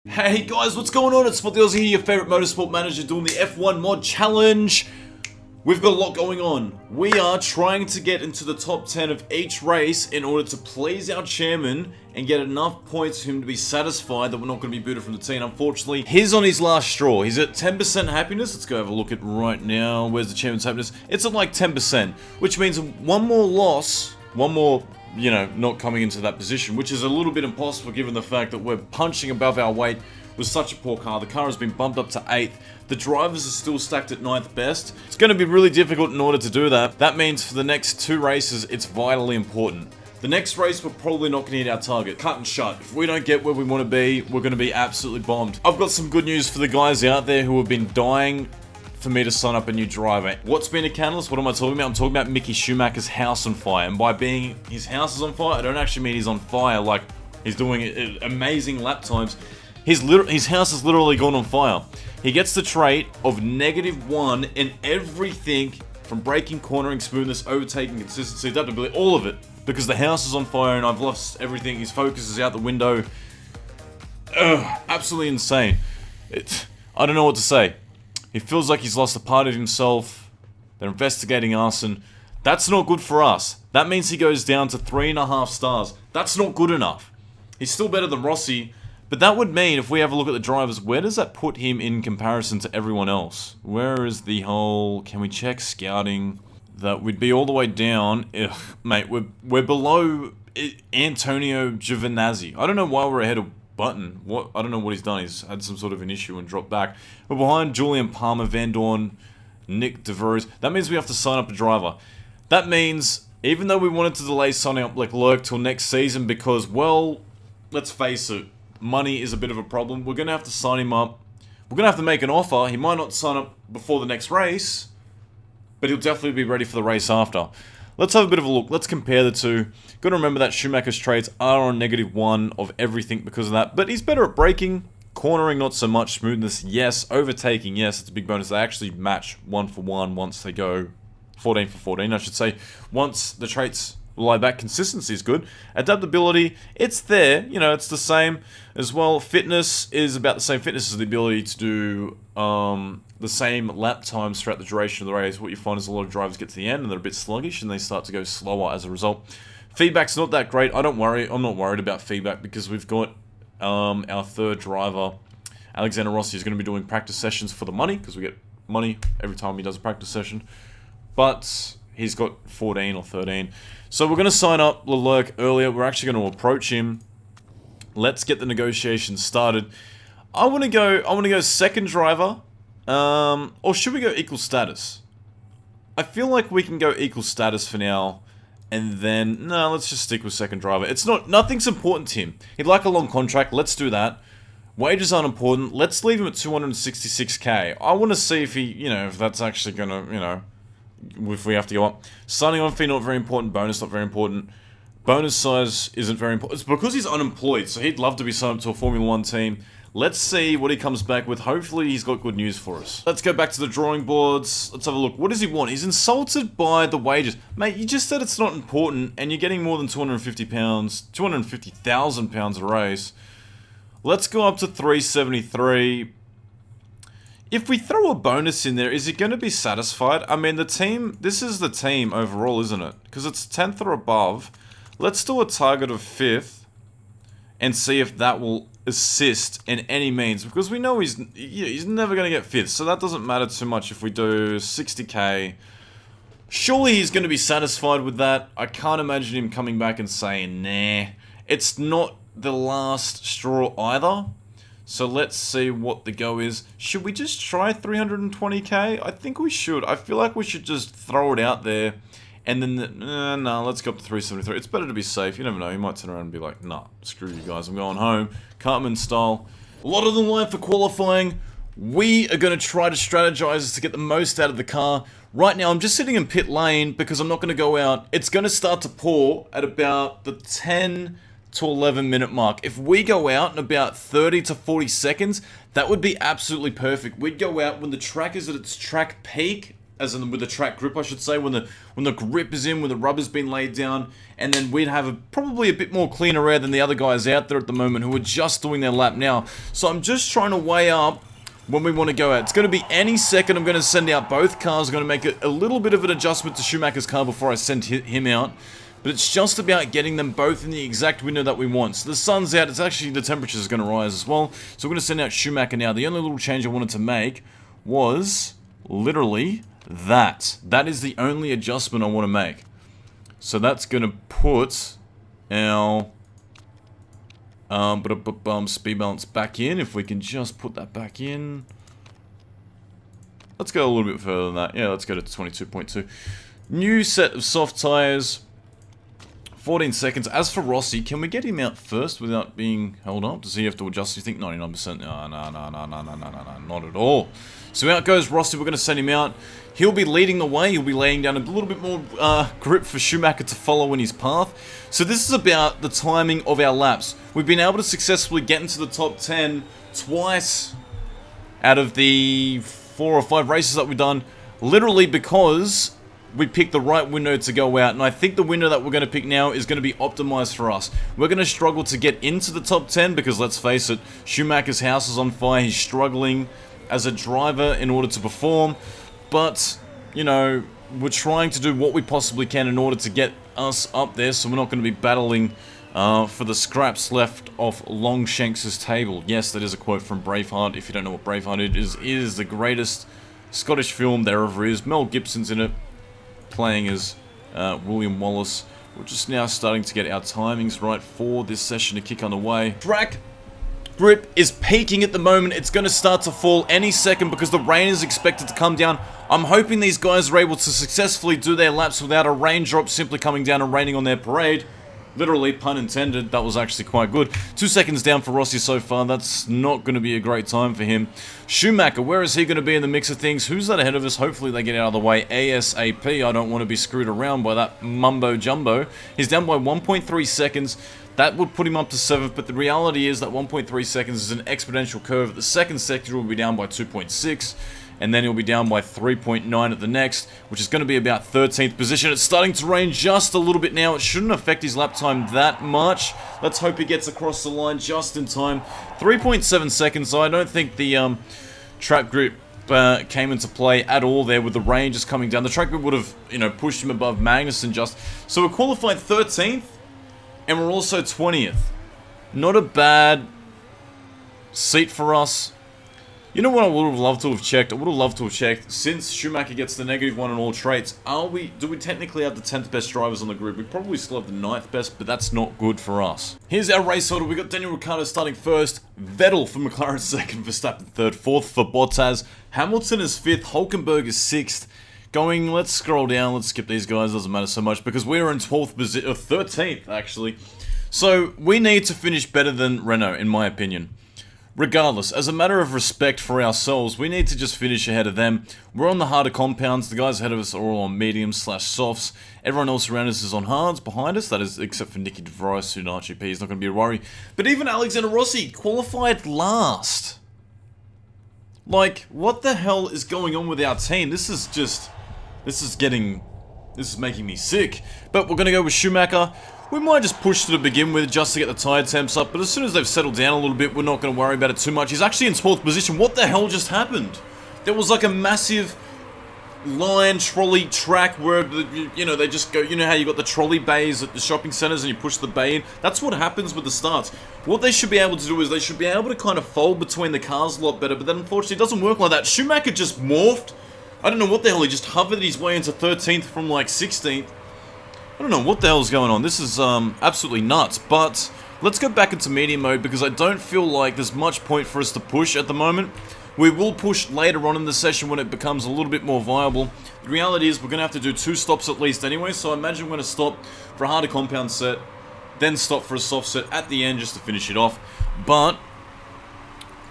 Hey guys, what's going on? It's Spot the Aussie here, your favourite motorsport manager doing the F1 mod challenge. We've got a lot going on. We are trying to get into the top 10 of each race in order to please our chairman and get enough points for him to be satisfied that we're not going to be booted from the team. Unfortunately, he's on his last straw. He's at 10% happiness. Let's go have a look at right now. Where's the chairman's happiness? It's at like 10%, which means one more loss, one more, not coming into that position, which is a little bit impossible given the fact that we're punching above our weight with such a poor car. The car has been bumped up to 8th. The drivers are still stacked at 9th best. It's going to be really difficult in order to do that. That means for the next 2 races, it's vitally important. The next race, we're probably not going to hit our target. Cut and shut. If we don't get where we want to be, we're going to be absolutely bombed. I've got some good news for the guys out there who have been dying for me to sign up a new driver. What's been a catalyst? What am I talking about? I'm talking about Mickey Schumacher's house on fire. And by being his house is on fire, I don't actually mean he's on fire like he's doing amazing lap times. His house has literally gone on fire. He gets the trait of -1 in everything from braking, cornering, smoothness, overtaking, consistency, adaptability, all of it. Because the house is on fire and I've lost everything. His focus is out the window. Absolutely insane. I don't know what to say. He feels like he's lost a part of himself. They're investigating arson. That's not good for us. That means he goes down to 3.5 stars. That's not good enough. He's still better than Rossi. But that would mean, if we have a look at the drivers, where does that put him in comparison to everyone else? Where is the whole... Can we check scouting? That would be all the way down. Ugh, mate, we're below Antonio Giovinazzi. I don't know why we're ahead of Button. I don't know what he's done. He's had some sort of an issue and dropped back. We're behind Julian Palmer, Van Dorn, Nick DeVries. That means we have to sign up a driver. That means, even though we wanted to delay signing up Leclerc till next season because, well, let's face it, money is a bit of a problem. We're going to have to sign him up. We're going to have to make an offer. He might not sign up before the next race, but he'll definitely be ready for the race after. Let's have a bit of a look. Let's compare the two. Got to remember that Schumacher's traits are on -1 of everything because of that. But he's better at braking. Cornering, not so much. Smoothness, yes. Overtaking, yes. It's a big bonus. They actually match 1 for 1 once they go 14 for 14, I should say. Once the traits lie back, consistency is good. Adaptability, it's there. It's the same as well. Fitness is about the same. Fitness is the ability to do the same lap times throughout the duration of the race. What you find is a lot of drivers get to the end and they're a bit sluggish and they start to go slower as a result. Feedback's not that great. I'm not worried about feedback because we've got our third driver, Alexander Rossi, is going to be doing practice sessions for the money because we get money every time he does a practice session. But he's got 14 or 13. So we're going to sign up Leclerc earlier. We're actually going to approach him. Let's get the negotiations started. I want to go second driver. Or should we go equal status? I feel like we can go equal status for now. And then, no, let's just stick with second driver. Nothing's important to him. He'd like a long contract. Let's do that. Wages aren't important. Let's leave him at 266k. I want to see if he, if that's actually going to, if we have to go up. Signing on fee, not very important. Bonus, not very important. Bonus size isn't very important. It's because he's unemployed, so he'd love to be signed up to a Formula 1 team. Let's see what he comes back with. Hopefully he's got good news for us. Let's go back to the drawing boards. Let's have a look. What does he want? He's insulted by the wages. Mate, you just said it's not important, and you're getting more than £250, £250,000 a race. Let's go up to 373. If we throw a bonus in there, is he going to be satisfied? I mean, the team, this is the team overall, isn't it? Because it's 10th or above. Let's do a target of 5th and see if that will assist in any means. Because we know he's never going to get 5th, so that doesn't matter too much if we do 60k. Surely he's going to be satisfied with that. I can't imagine him coming back and saying, nah. It's not the last straw either. So let's see what the go is. Should we just try 320k? I think we should. I feel like we should just throw it out there. And then, no, let's go up to 373. It's better to be safe. You never know. You might turn around and be like, nah, screw you guys. I'm going home. Cartman style. A lot of the line for qualifying. We are going to try to strategize to get the most out of the car. Right now, I'm just sitting in pit lane because I'm not going to go out. It's going to start to pour at about the 10 to 11 minute mark. If we go out in about 30 to 40 seconds, that would be absolutely perfect. We'd go out when the track is at its track peak as in with the track grip, I should say, when the grip is in, when the rubber's been laid down, and then we'd have probably a bit more cleaner air than the other guys out there at the moment who are just doing their lap now. So I'm just trying to weigh up when we want to go out. It's going to be any second. I'm going to send out both cars. I'm going to make a little bit of an adjustment to Schumacher's car before I send him out. But it's just about getting them both in the exact window that we want. So the sun's out. It's actually, the temperature's going to rise as well. So we're going to send out Schumacher now. The only little change I wanted to make was literally that. That is the only adjustment I want to make. So that's going to put our speed balance back in. If we can just put that back in. Let's go a little bit further than that. Yeah, let's go to 22.2. New set of soft tires. 14 seconds. As for Rossi, can we get him out first without being held up? Does he have to adjust? You think 99%? No, not at all. So out goes Rossi. We're going to send him out. He'll be leading the way. He'll be laying down a little bit more grip for Schumacher to follow in his path. So this is about the timing of our laps. We've been able to successfully get into the top 10 twice out of the 4 or 5 races that we've done, literally because we picked the right window to go out. And I think the window that we're going to pick now is going to be optimized for us. We're going to struggle to get into the top 10 because, let's face it, Schumacher's house is on fire. He's struggling as a driver in order to perform. But, you know, we're trying to do what we possibly can in order to get us up there, so we're not going to be battling for the scraps left off Longshanks' table. Yes, that is a quote from Braveheart. If you don't know what Braveheart is, it is the greatest Scottish film there ever is. Mel Gibson's in it, playing as William Wallace. We're just now starting to get our timings right for this session to kick underway. Track grip is peaking at the moment. It's going to start to fall any second because the rain is expected to come down. I'm hoping these guys are able to successfully do their laps without a raindrop simply coming down and raining on their parade. Literally, pun intended, that was actually quite good. 2 seconds down for Rossi so far. That's not going to be a great time for him. Schumacher, where is he going to be in the mix of things? Who's that ahead of us? Hopefully they get out of the way ASAP. I don't want to be screwed around by that mumbo-jumbo. He's down by 1.3 seconds. That would put him up to 7th, but the reality is that 1.3 seconds is an exponential curve. The second sector will be down by 2.6. And then he'll be down by 3.9 at the next, which is going to be about 13th position. It's starting to rain just a little bit now. It shouldn't affect his lap time that much. Let's hope he gets across the line just in time. 3.7 seconds, so I don't think the track grip came into play at all there with the rain just coming down. The track grip would have, you know, pushed him above Magnussen just. So we're qualified 13th, and we're also 20th. Not a bad seat for us. You know what I would have loved to have checked? I would have loved to have checked, since Schumacher gets the -1 on all traits, do we technically have the 10th best drivers on the grid? We probably still have the 9th best, but that's not good for us. Here's our race order. We got Daniil Ricciardo starting first, Vettel for McLaren second, Verstappen third, fourth for Bottas, Hamilton is 5th, Hulkenberg is 6th. Let's scroll down, let's skip these guys, doesn't matter so much, because we're in 12th position, 13th actually. So we need to finish better than Renault, in my opinion. Regardless, as a matter of respect for ourselves, we need to just finish ahead of them. We're on the harder compounds. The guys ahead of us are all on mediums/softs. Everyone else around us is on hards behind us. That is, except for Nicky DeVries, who in RGP is not going to be a worry. But even Alexander Rossi qualified last. Like, what the hell is going on with our team? This is making me sick. But we're going to go with Schumacher. We might just push to begin with just to get the tyre temps up, but as soon as they've settled down a little bit, we're not going to worry about it too much. He's actually in 12th position. What the hell just happened? There was like a massive line trolley track where, you know, they just go, you know how you got the trolley bays at the shopping centres and you push the bay in? That's what happens with the starts. What they should be able to do is they should be able to kind of fold between the cars a lot better, but then unfortunately it doesn't work like that. Schumacher just morphed. I don't know what the hell, he just hovered his way into 13th from like 16th. I don't know what the hell's going on. This is absolutely nuts, but let's go back into medium mode because I don't feel like there's much point for us to push at the moment. We will push later on in the session when it becomes a little bit more viable. The reality is we're going to have to do 2 stops at least anyway, so I imagine we're going to stop for a harder compound set, then stop for a soft set at the end just to finish it off. But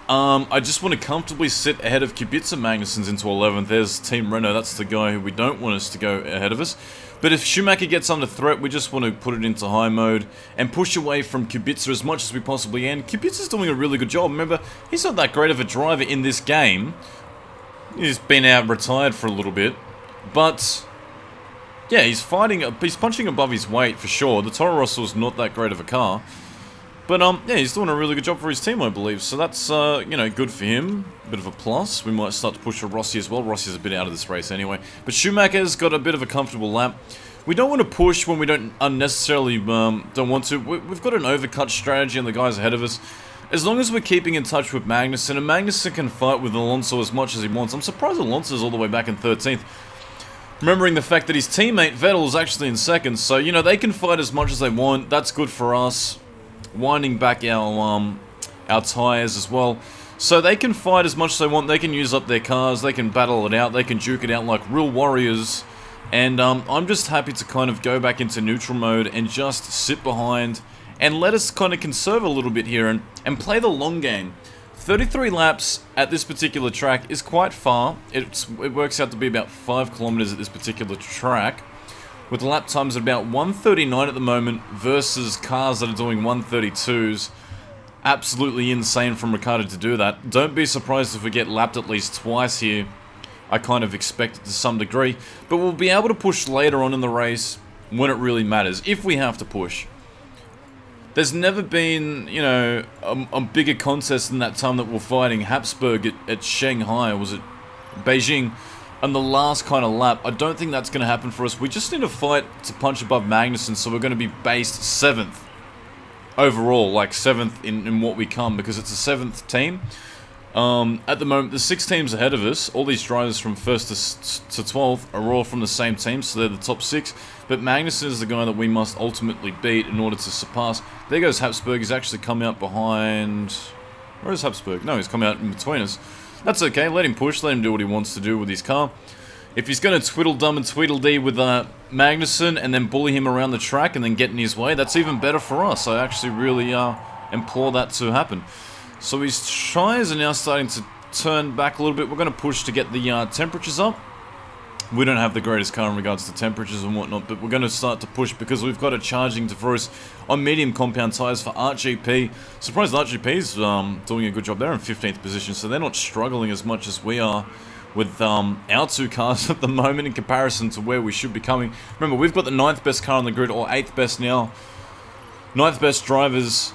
I just want to comfortably sit ahead of Kubica Magnussen's into 11th. There's Team Renault. That's the guy who we don't want us to go ahead of us. But if Schumacher gets under threat, we just want to put it into high mode and push away from Kubica as much as we possibly can. Kubica's doing a really good job. Remember, he's not that great of a driver in this game. He's been out retired for a little bit. But yeah, he's punching above his weight for sure. The Toro Rosso is not that great of a car. But, yeah, he's doing a really good job for his team, I believe. So that's, you know, good for him. A bit of a plus. We might start to push for Rossi as well. Rossi's a bit out of this race anyway. But Schumacher's got a bit of a comfortable lap. We don't want to push when we don't unnecessarily don't want to. We've got an overcut strategy and the guys ahead of us. As long as we're keeping in touch with Magnussen, and Magnussen can fight with Alonso as much as he wants. I'm surprised Alonso's all the way back in 13th. Remembering the fact that his teammate Vettel is actually in 2nd. So, you know, they can fight as much as they want. That's good for us. Winding back our tyres as well. So they can fight as much as they want. They can use up their cars. They can battle it out. They can duke it out like real warriors. And I'm just happy to kind of go back into neutral mode and just sit behind and let us kind of conserve a little bit here and play the long game. 33 laps at this particular track is quite far. It works out to be about 5 kilometers at this particular track, with the lap times at about 1:39 at the moment versus cars that are doing 1:32s. Absolutely insane from Ricciardo to do that. Don't be surprised if we get lapped at least twice here. I kind of expect it to some degree, but we'll be able to push later on in the race when it really matters, if we have to push. There's never been, you know, a bigger contest than that time that we're fighting Habsburg at Shanghai, or was it Beijing, on the last kind of lap. I don't think that's going to happen for us. We just need to fight to punch above Magnussen, so we're going to be based 7th overall, like 7th in what we come, because it's a 7th team. At the moment, the 6 teams ahead of us, all these drivers from 1st to 12th are all from the same team, so they're the top 6. But Magnussen is the guy that we must ultimately beat in order to surpass. There goes Habsburg. He's actually come out behind... Where is Habsburg? No, he's come out in between us. That's okay. Let him push. Let him do what he wants to do with his car. If he's going to twiddle-dum and tweedledee with Magnussen and then bully him around the track and then get in his way, that's even better for us. I actually really implore that to happen. So his tyres are now starting to turn back a little bit. We're going to push to get the temperatures up. We don't have the greatest car in regards to temperatures and whatnot, but we're going to start to push because we've got a charging DeVries on medium compound tyres for ArtGP. Surprised ArtGP's doing a good job. They're in 15th position, so they're not struggling as much as we are with our 2 cars at the moment in comparison to where we should be coming. Remember, we've got the 9th best car on the grid, or 8th best now. 9th best drivers.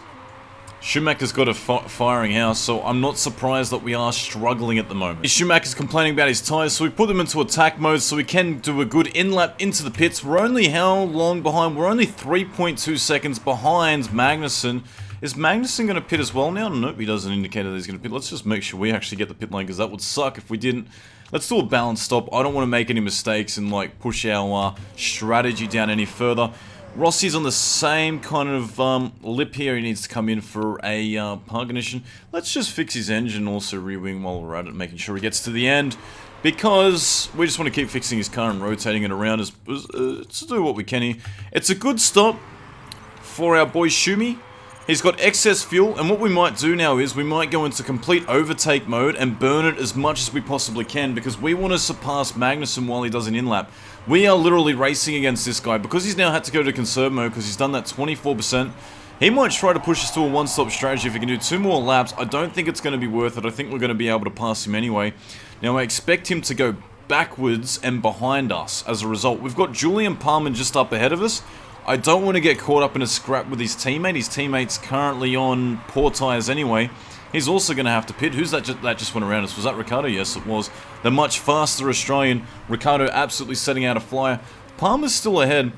Schumacher's got a firing house, so I'm not surprised that we are struggling at the moment. Schumacher's complaining about his tyres, so we put them into attack mode so we can do a good in-lap into the pits. We're only how long behind? We're only 3.2 seconds behind Magnussen. Is Magnussen going to pit as well now? Nope, he doesn't indicate that he's going to pit. Let's just make sure we actually get the pit lane, because that would suck if we didn't. Let's do a balanced stop. I don't want to make any mistakes and like push our strategy down any further. Rossi's on the same kind of lip here. He needs to come in for a power ignition. Let's just fix his engine, also re-wing while we're at it, making sure he gets to the end, because we just want to keep fixing his car and rotating it around to do what we can here. It's a good stop for our boy Schumi. He's got excess fuel, and what we might do now is we might go into complete overtake mode and burn it as much as we possibly can, because we want to surpass Magnussen while he does an in-lap. We are literally racing against this guy, because he's now had to go to conserve mode because he's done that 24%. He might try to push us to a one-stop strategy if he can do 2 more laps. I don't think it's going to be worth it. I think we're going to be able to pass him anyway. Now, I expect him to go backwards and behind us as a result. We've got Julian Palmer just up ahead of us. I don't want to get caught up in a scrap with his teammate. His teammate's currently on poor tyres anyway. He's also going to have to pit. Who's that just went around us? Was that Ricciardo? Yes, it was. The much faster Australian. Ricciardo absolutely setting out a flyer. Palmer's still ahead.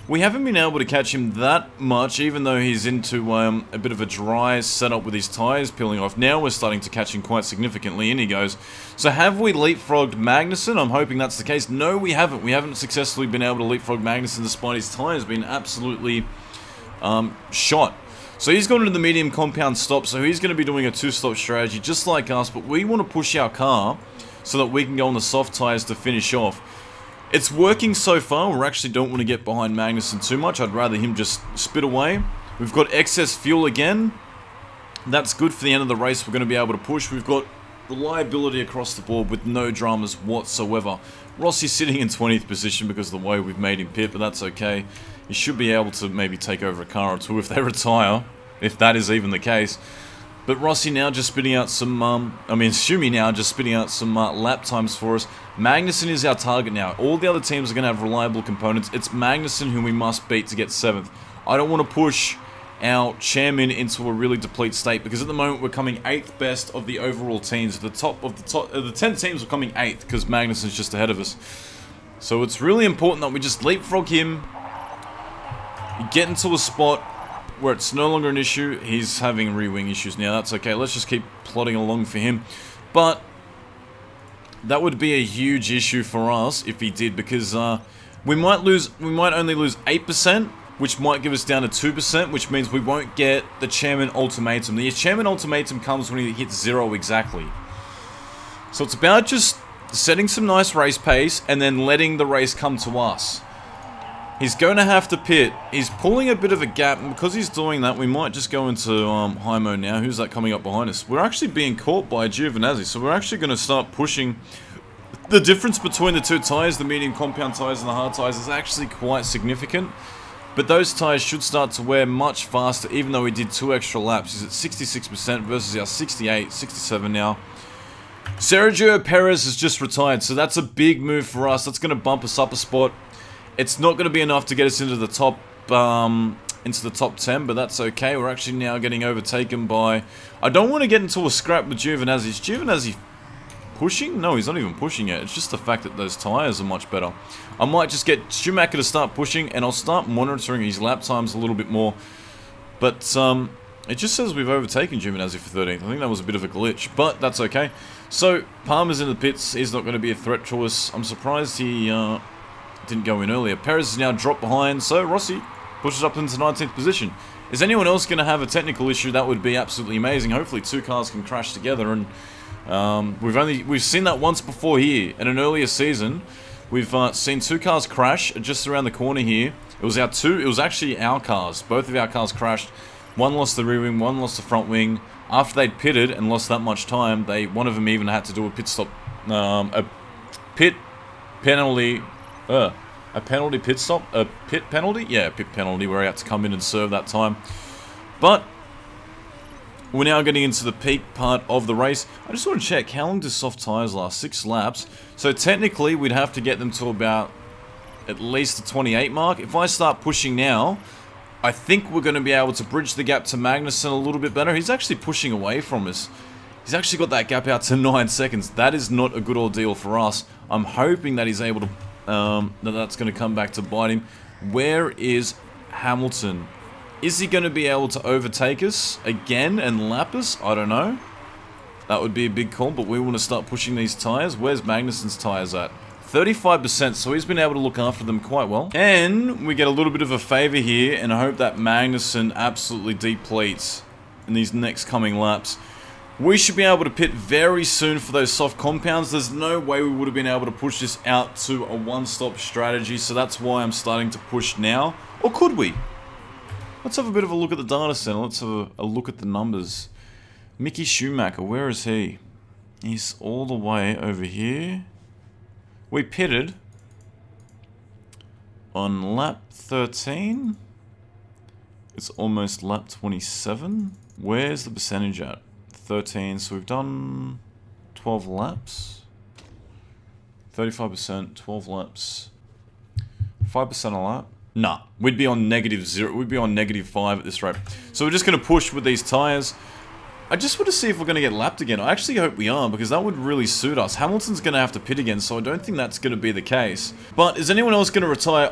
We haven't been able to catch him that much, even though he's into a bit of a dry setup with his tyres peeling off. Now we're starting to catch him quite significantly. In he goes. So have we leapfrogged Magnussen? I'm hoping that's the case. No, we haven't. We haven't successfully been able to leapfrog Magnussen despite his tyres being absolutely shot. So he's gone into the medium compound stop, so he's going to be doing a 2-stop strategy just like us, but we want to push our car so that we can go on the soft tyres to finish off. It's working so far. We actually don't want to get behind Magnussen too much. I'd rather him just spit away. We've got excess fuel again. That's good for the end of the race. We're going to be able to push. We've got reliability across the board with no dramas whatsoever. Rossi's sitting in 20th position because of the way we've made him pit, but that's okay. He should be able to maybe take over a car or two if they retire, if that is even the case. But Rossi now just spitting out some, Schumi now just spitting out some lap times for us. Magnussen is our target now. All the other teams are going to have reliable components. It's Magnussen who we must beat to get 7th. I don't want to push our chairman into a really depleted state, because at the moment we're coming 8th best of the overall teams. The 10 teams are coming 8th because Magnussen's just ahead of us. So it's really important that we just leapfrog him, get into a spot where it's no longer an issue. He's having re-wing issues now. That's okay. Let's just keep plodding along for him. But that would be a huge issue for us if he did, because we might only lose 8%, which might give us down to 2%, which means we won't get the chairman ultimatum. The chairman ultimatum comes when he hits 0 exactly. So it's about just setting some nice race pace and then letting the race come to us. He's going to have to pit. He's pulling a bit of a gap, and because he's doing that, we might just go into high mode now. Who's that coming up behind us? We're actually being caught by Giovinazzi, so we're actually going to start pushing. The difference between the two tyres, the medium compound tyres and the hard tyres, is actually quite significant. But those tyres should start to wear much faster, even though we did 2 extra laps. He's at 66% versus our 68, 67 now. Sergio Perez has just retired, so that's a big move for us. That's going to bump us up a spot. It's not going to be enough to get us into the top 10, but that's okay. We're actually now getting overtaken by... I don't want to get into a scrap with Giovinazzi. Is Giovinazzi pushing? No, he's not even pushing yet. It's just the fact that those tyres are much better. I might just get Schumacher to start pushing, and I'll start monitoring his lap times a little bit more. But it just says we've overtaken Giovinazzi for 13th. I think that was a bit of a glitch, but that's okay. So, Palmer's in the pits. He's not going to be a threat to us. I'm surprised he didn't go in earlier. Perez is now dropped behind, so Rossi pushes up into 19th position. Is anyone else going to have a technical issue? That would be absolutely amazing. Hopefully 2 cars can crash together, and we've seen that once before here in an earlier season. We've seen 2 cars crash just around the corner here. It was actually our cars. Both of our cars crashed. One lost the rear wing, one lost the front wing. After they'd pitted and lost that much time, one of them even had to do a pit stop, a pit penalty pit stop, a pit penalty? Yeah, a pit penalty where he had to come in and serve that time. But we're now getting into the peak part of the race. I just want to check, how long does soft tyres last? 6 laps. So technically, we'd have to get them to about at least the 28 mark. If I start pushing now, I think we're going to be able to bridge the gap to Magnussen a little bit better. He's actually pushing away from us. He's actually got that gap out to 9 seconds. That is not a good ordeal for us. I'm hoping that he's able to, that's going to come back to bite him. Where is Hamilton? Is he going to be able to overtake us again and lap us? I don't know. That would be a big call, but we want to start pushing these tyres. Where's Magnussen's tyres at? 35%, so he's been able to look after them quite well. And we get a little bit of a favour here, and I hope that Magnussen absolutely depletes in these next coming laps. We should be able to pit very soon for those soft compounds. There's no way we would have been able to push this out to a one-stop strategy, so that's why I'm starting to push now. Or could we? Let's have a bit of a look at the data center. Let's have a look at the numbers. Mickey Schumacher, where is he? He's all the way over here. We pitted on lap 13. It's almost lap 27. Where's the percentage at? 13, so we've done 12 laps. 35%, 12 laps. 5% a lap. Nah, we'd be on -0. We'd be on -5 at this rate. So we're just going to push with these tyres. I just want to see if we're going to get lapped again. I actually hope we are, because that would really suit us. Hamilton's going to have to pit again, so I don't think that's going to be the case. But is anyone else going to retire?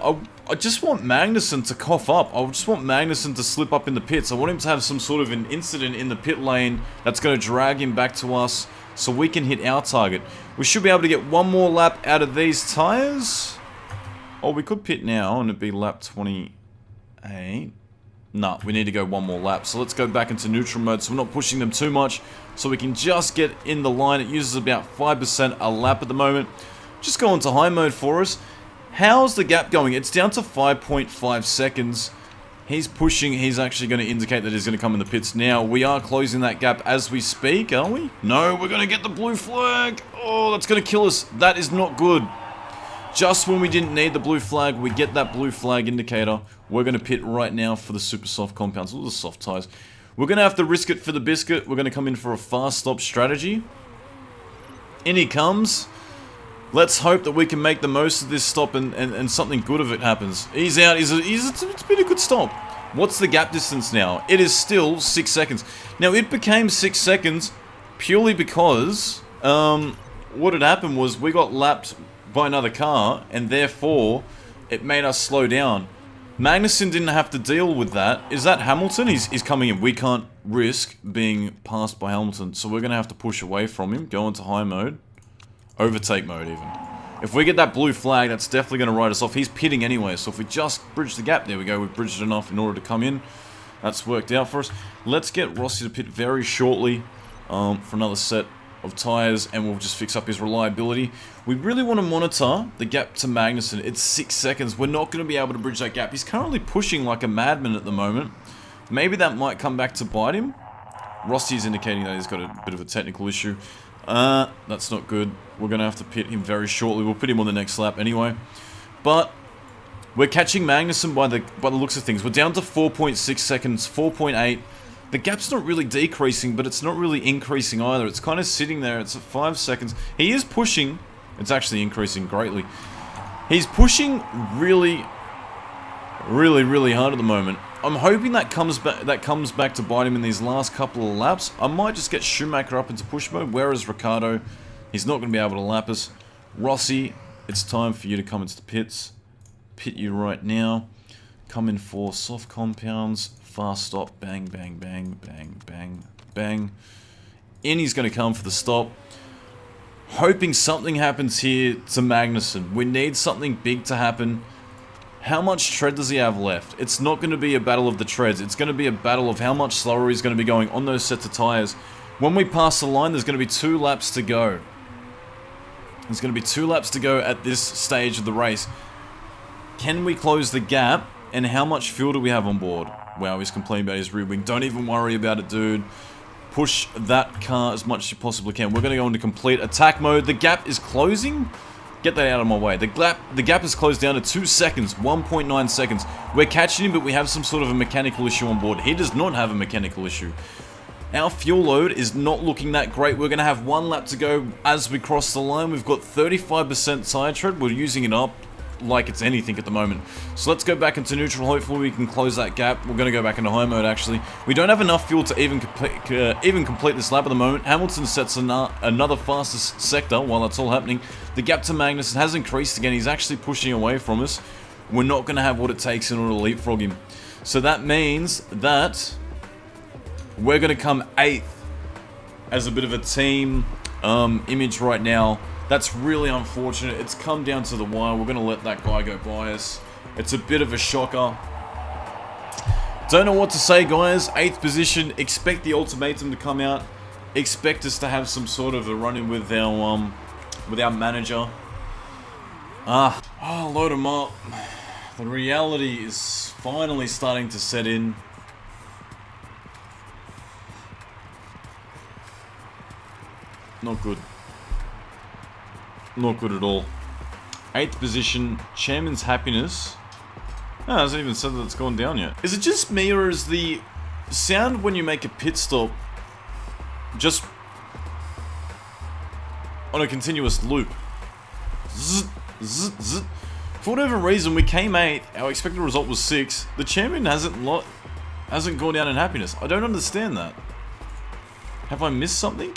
I just want Magnussen to cough up. I just want Magnussen to slip up in the pits. I want him to have some sort of an incident in the pit lane that's going to drag him back to us so we can hit our target. We should be able to get one more lap out of these tyres. Oh, we could pit now and it'd be lap 28. Nah, we need to go one more lap. So let's go back into neutral mode so we're not pushing them too much. So we can just get in the line. It uses about 5% a lap at the moment. Just go into high mode for us. How's the gap going? It's down to 5.5 seconds. He's pushing. He's actually going to indicate that he's going to come in the pits now. We are closing that gap as we speak, aren't we? No, we're going to get the blue flag. Oh, that's going to kill us. That is not good. Just when we didn't need the blue flag, we get that blue flag indicator. We're going to pit right now for the super soft compounds, all the soft tyres. We're going to have to risk it for the biscuit. We're going to come in for a fast stop strategy. In he comes. Let's hope that we can make the most of this stop and something good of it happens. He's out. It's been a good stop. What's the gap distance now? It is still 6 seconds. Now, it became 6 seconds purely because what had happened was we got lapped by another car, and therefore it made us slow down. Magnussen didn't have to deal with that. Is that Hamilton? He's coming in. We can't risk being passed by Hamilton, so we're going to have to push away from him, go into high mode. Overtake mode, even. If we get that blue flag, that's definitely going to write us off. He's pitting anyway, so if we just bridge the gap, there we go. We've bridged it enough in order to come in. That's worked out for us. Let's get Rossi to pit very shortly for another set of tyres, and we'll just fix up his reliability. We really want to monitor the gap to Magnussen. It's 6 seconds. We're not going to be able to bridge that gap. He's currently pushing like a madman at the moment. Maybe that might come back to bite him. Rossi's indicating that he's got a bit of a technical issue. That's not good. We're going to have to pit him very shortly. We'll pit him on the next lap anyway. But we're catching Magnussen by the looks of things. We're down to 4.6 seconds, 4.8. The gap's not really decreasing, but it's not really increasing either. It's kind of sitting there. It's at 5 seconds. He is pushing. It's actually increasing greatly. He's pushing really hard at the moment. I'm hoping that comes back to bite him in these last couple of laps. I might just get Schumacher up into push mode, whereas Ricciardo, he's not going to be able to lap us. Rossi, it's time for you to come into the pits. Pit you right now. Come in for soft compounds, fast stop, bang, bang, bang, bang, bang, bang. In he's going to come for the stop. Hoping something happens here to Magnussen. We need something big to happen. How much tread does he have left? It's not going to be a battle of the treads. It's going to be a battle of how much slower he's going to be going on those sets of tyres. When we pass the line, there's going to be 2 laps to go. There's going to be 2 laps to go at this stage of the race. Can we close the gap? And how much fuel do we have on board? Wow, he's complaining about his rear wing. Don't even worry about it, dude. Push that car as much as you possibly can. We're going to go into complete attack mode. The gap is closing. Get that out of my way. The gap is closed down to 2 seconds, 1.9 seconds. We're catching him, but we have some sort of a mechanical issue on board. He does not have a mechanical issue. Our fuel load is not looking that great. We're going to have 1 lap to go as we cross the line. We've got 35% tire tread. We're using it up like it's anything at the moment. So let's go back into neutral. Hopefully we can close that gap. We're going to go back into high mode, actually. We don't have enough fuel to even complete this lap at the moment. Hamilton sets another fastest sector while that's all happening. The gap to Magnussen has increased again. He's actually pushing away from us. We're not going to have what it takes in order to leapfrog him. So that means that we're going to come 8th as a bit of a team image right now. That's really unfortunate. It's come down to the wire. We're going to let that guy go by us. It's a bit of a shocker. Don't know what to say, guys. 8th position. Expect the ultimatum to come out. Expect us to have some sort of a run-in with our manager. Load him up. The reality is finally starting to set in. Not good. Not good at all. 8th position, chairman's happiness. No, it hasn't even said that it's gone down yet. Is it just me, or is the sound when you make a pit stop just on a continuous loop? Zzz, zzz, zzz. For whatever reason, we came 8th. Our expected result was 6th. The chairman hasn't gone down in happiness. I don't understand that. Have I missed something?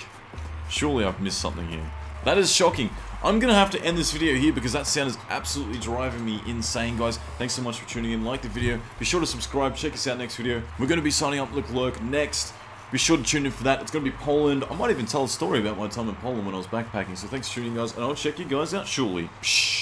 Surely I've missed something here. That is shocking. I'm going to have to end this video here because that sound is absolutely driving me insane, guys. Thanks so much for tuning in. Like the video. Be sure to subscribe. Check us out next video. We're going to be signing up Leclerc next. Be sure to tune in for that. It's going to be Poland. I might even tell a story about my time in Poland when I was backpacking. So thanks for tuning in, guys. And I'll check you guys out shortly. Psh.